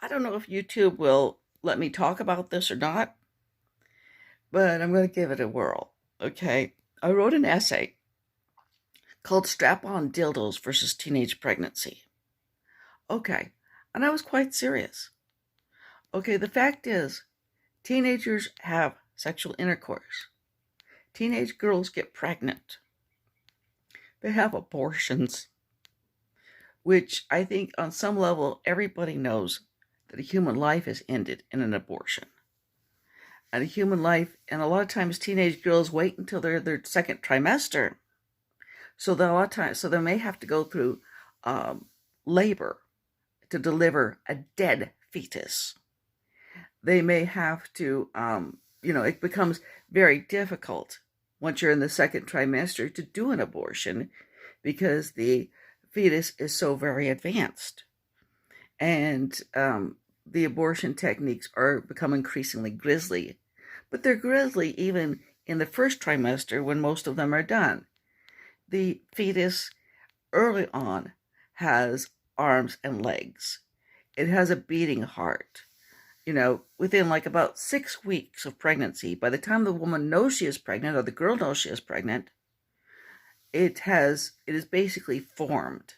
I don't know if YouTube will let me talk about this or not, but I'm going to give it a whirl. Okay. I wrote an essay called Strap On Dildos versus Teenage Pregnancy. Okay. And I was quite serious. Okay. The fact is, teenagers have sexual intercourse, teenage girls get pregnant, they have abortions, which I think on some level everybody knows that a human life is ended in an abortion. And a human life, and a lot of times teenage girls wait until their second trimester, so that a lot of times, so they may have to go through labor to deliver a dead fetus. They may have to, it becomes very difficult once you're in the second trimester to do an abortion because the fetus is so very advanced. And the abortion techniques are become increasingly grisly. But they're grisly even in the first trimester when most of them are done. The fetus early on has arms and legs. It has a beating heart. Within like about 6 weeks of pregnancy, by the time the woman knows she is pregnant or the girl knows she is pregnant, it is basically formed.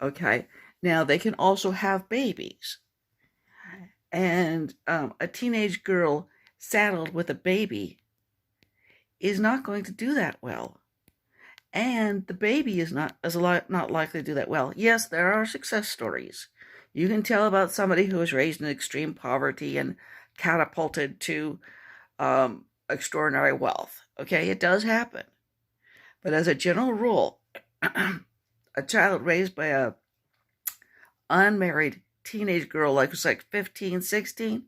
Okay. Now they can also have babies. And a teenage girl saddled with a baby is not going to do that well. And the baby is not likely to do that well. Yes, there are success stories. You can tell about somebody who was raised in extreme poverty and catapulted to extraordinary wealth. Okay, it does happen. But as a general rule, a child raised by a unmarried teenage girl like 15, 16,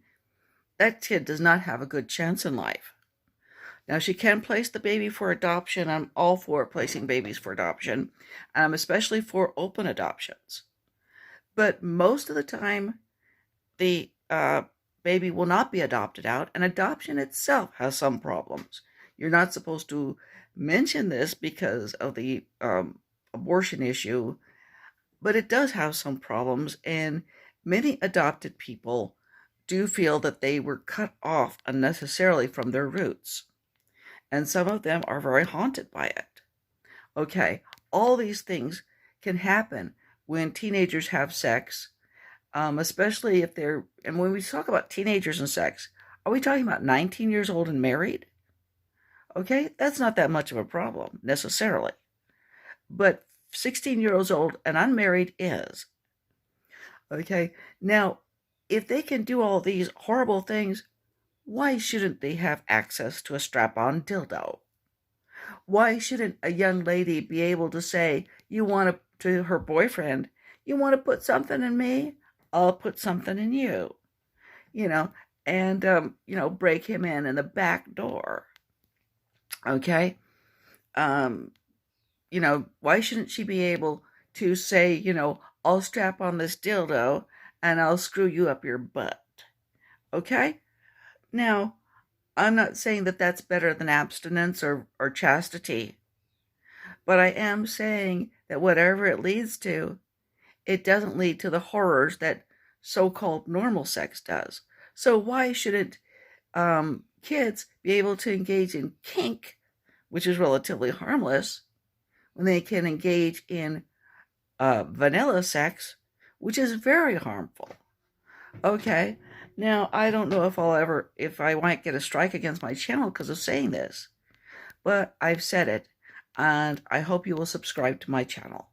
that kid does not have a good chance in life. Now, she can place the baby for adoption. I'm all for placing babies for adoption. And I'm especially for open adoptions. But most of the time, the baby will not be adopted out, and adoption itself has some problems. You're not supposed to mention this because of the abortion issue, but it does have some problems, and many adopted people do feel that they were cut off unnecessarily from their roots. And some of them are very haunted by it. Okay, all these things can happen when teenagers have sex, especially if they're, and when we talk about teenagers and sex, are we talking about 19 years old and married? Okay, that's not that much of a problem necessarily. But 16 years old and unmarried is. Okay, now, if they can do all these horrible things, why shouldn't they have access to a strap-on dildo? Why shouldn't a young lady be able to say, to her boyfriend, you want to put something in me? I'll put something in you. And break him in the back door. Okay? Why shouldn't she be able to say, I'll strap on this dildo and I'll screw you up your butt? Okay? Now, I'm not saying that that's better than abstinence or chastity, but I am saying that whatever it leads to, it doesn't lead to the horrors that so-called normal sex does. So why shouldn't kids be able to engage in kink, which is relatively harmless, when they can engage in vanilla sex, which is very harmful? Okay, now I don't know if I might get a strike against my channel because of saying this, but I've said it, and I hope you will subscribe to my channel.